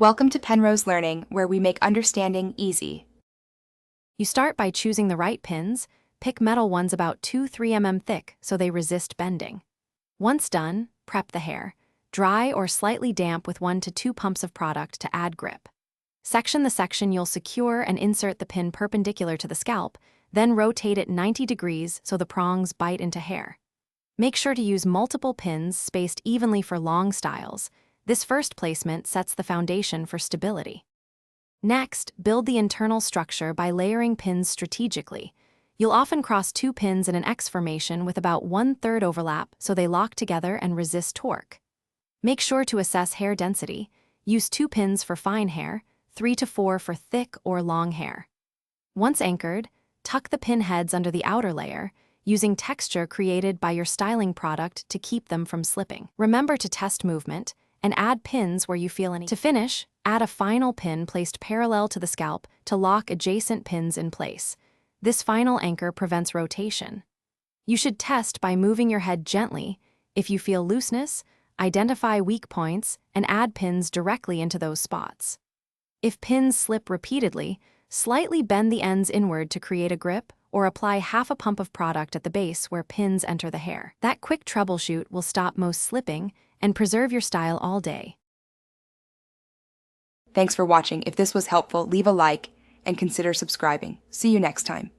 Welcome to Penrose Learning, where we make understanding easy. You start by choosing the right pins. Pick metal ones about 2–3 mm thick so they resist bending. Once done, prep the hair. Dry or slightly damp with 1 to 2 pumps of product to add grip. Section the section you'll secure and insert the pin perpendicular to the scalp, then rotate it 90 degrees so the prongs bite into hair. Make sure to use multiple pins spaced evenly for long styles. This first placement sets the foundation for stability. Next, build the internal structure by layering pins strategically. You'll often cross 2 pins in an X formation with about 1/3 overlap so they lock together and resist torque. Make sure to assess hair density. Use 2 pins for fine hair, 3 to 4 for thick or long hair. Once anchored, tuck the pin heads under the outer layer, using texture created by your styling product to keep them from slipping. Remember to test movement and add pins where you feel any. To finish, add a final pin placed parallel to the scalp to lock adjacent pins in place. This final anchor prevents rotation. You should test by moving your head gently. If you feel looseness, identify weak points and add pins directly into those spots. If pins slip repeatedly, slightly bend the ends inward to create a grip, or apply half a pump of product at the base where pins enter the hair. That quick troubleshoot will stop most slipping and preserve your style all day. Thanks for watching. If this was helpful, leave a like and consider subscribing. See you next time.